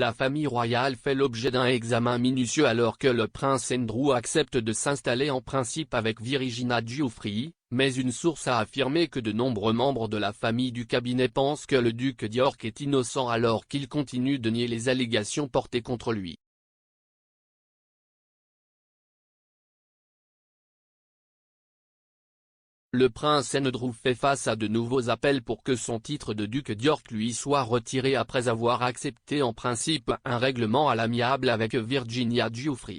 La famille royale fait l'objet d'un examen minutieux alors que le prince Andrew accepte de s'installer en principe avec Virginia Giuffre, mais une source a affirmé que de nombreux membres de la famille du cabinet pensent que le duc d'York est innocent alors qu'il continue de nier les allégations portées contre lui. Le prince Andrew fait face à de nouveaux appels pour que son titre de duc d'York lui soit retiré après avoir accepté en principe un règlement à l'amiable avec Virginia Giuffre.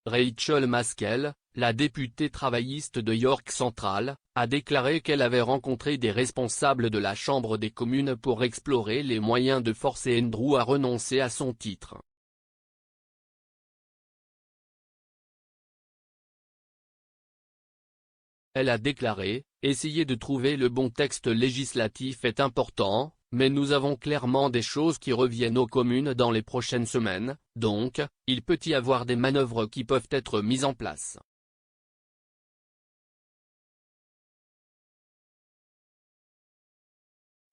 Rachel Maskell, la députée travailliste de York Central, a déclaré qu'elle avait rencontré des responsables de la Chambre des communes pour explorer les moyens de forcer Andrew à renoncer à son titre. Elle a déclaré « Essayer de trouver le bon texte législatif est important, mais nous avons clairement des choses qui reviennent aux communes dans les prochaines semaines, donc, il peut y avoir des manœuvres qui peuvent être mises en place. »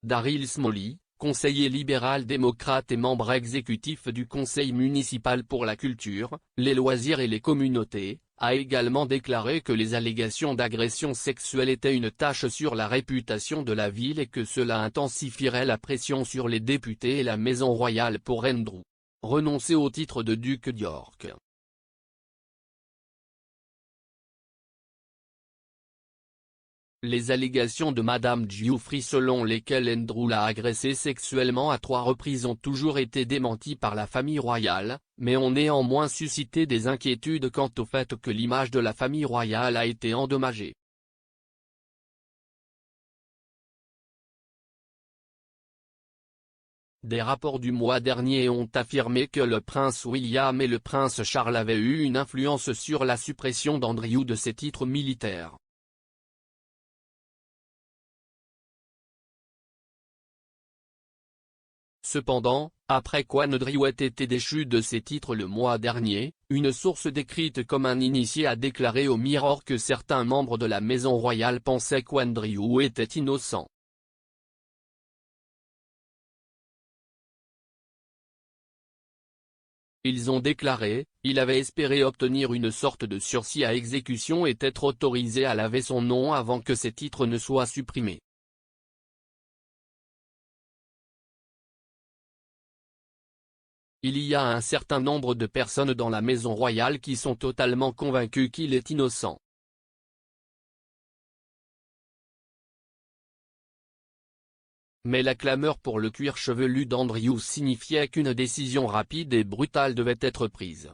Daryl Smalley, conseiller libéral démocrate et membre exécutif du Conseil municipal pour la culture, les loisirs et les communautés, a également déclaré que les allégations d'agression sexuelle étaient une tache sur la réputation de la ville et que cela intensifierait la pression sur les députés et la maison royale pour Andrew renoncer au titre de duc d'York. Les allégations de Madame Giuffre selon lesquelles Andrew l'a agressée sexuellement à 3 reprises ont toujours été démenties par la famille royale, mais ont néanmoins suscité des inquiétudes quant au fait que l'image de la famille royale a été endommagée. Des rapports du mois dernier ont affirmé que le prince William et le prince Charles avaient eu une influence sur la suppression d'Andrew de ses titres militaires. Cependant, après qu'Andrew ait été déchu de ses titres le mois dernier, une source décrite comme un initié a déclaré au Mirror que certains membres de la maison royale pensaient qu'Andrew était innocent. Ils ont déclaré, il avait espéré obtenir une sorte de sursis à exécution et être autorisé à laver son nom avant que ses titres ne soient supprimés. Il y a un certain nombre de personnes dans la maison royale qui sont totalement convaincues qu'il est innocent. Mais la clameur pour le cuir chevelu d'Andrew signifiait qu'une décision rapide et brutale devait être prise.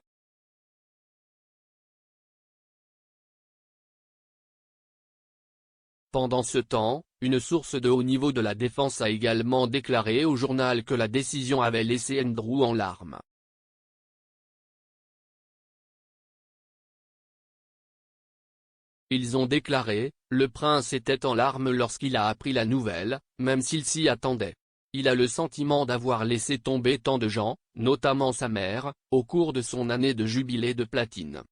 Pendant ce temps, une source de haut niveau de la défense a également déclaré au journal que la décision avait laissé Andrew en larmes. Ils ont déclaré, le prince était en larmes lorsqu'il a appris la nouvelle, même s'il s'y attendait. Il a le sentiment d'avoir laissé tomber tant de gens, notamment sa mère, au cours de son année de jubilé de platine.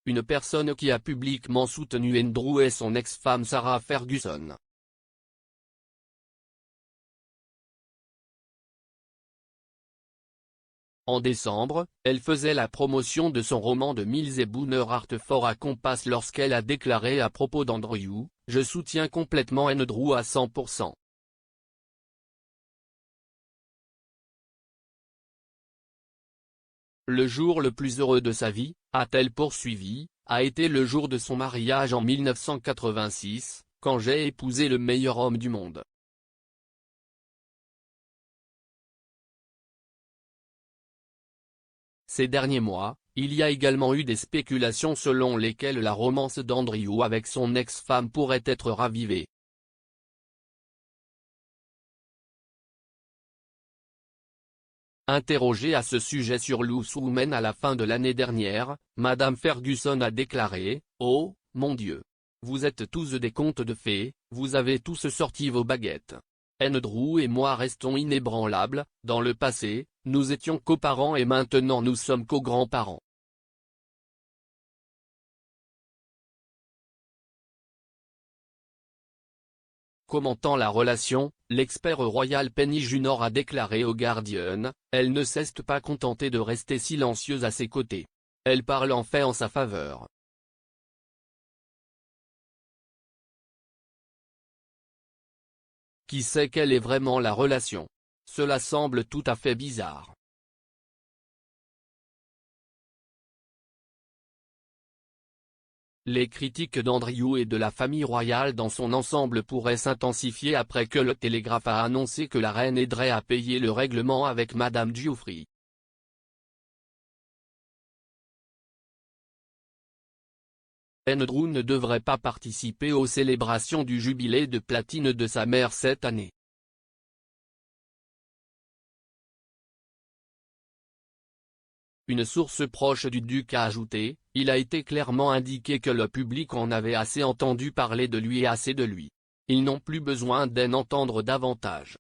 Une personne qui a publiquement soutenu Andrew est son ex-femme Sarah Ferguson. En décembre, elle faisait la promotion de son roman de Mills et Boon Hartford à Compass lorsqu'elle a déclaré à propos d'Andrew, « Je soutiens complètement Andrew à 100%. Le jour le plus heureux de sa vie, a-t-elle poursuivi, a été le jour de son mariage en 1986, quand j'ai épousé le meilleur homme du monde. Ces derniers mois, il y a également eu des spéculations selon lesquelles la romance d'Andrew avec son ex-femme pourrait être ravivée. Interrogée à ce sujet sur Loose Women à la fin de l'année dernière, Madame Ferguson a déclaré « Oh, mon Dieu! Vous êtes tous des contes de fées, vous avez tous sorti vos baguettes. Andrew et moi restons inébranlables, dans le passé, nous étions coparents et maintenant nous sommes co-grands-parents. » Commentant la relation, l'expert royal Penny Junor a déclaré au Guardian, « Elle ne s'est pas contentée de rester silencieuse à ses côtés. Elle parle en fait en sa faveur. » Qui sait quelle est vraiment la relation? Cela semble tout à fait bizarre. Les critiques d'Andrew et de la famille royale dans son ensemble pourraient s'intensifier après que le Télégraphe a annoncé que la reine aiderait à payer le règlement avec Madame Giuffre. Andrew ne devrait pas participer aux célébrations du jubilé de platine de sa mère cette année. Une source proche du duc a ajouté, « Il a été clairement indiqué que le public en avait assez entendu parler de lui et assez de lui. Ils n'ont plus besoin d'en entendre davantage. »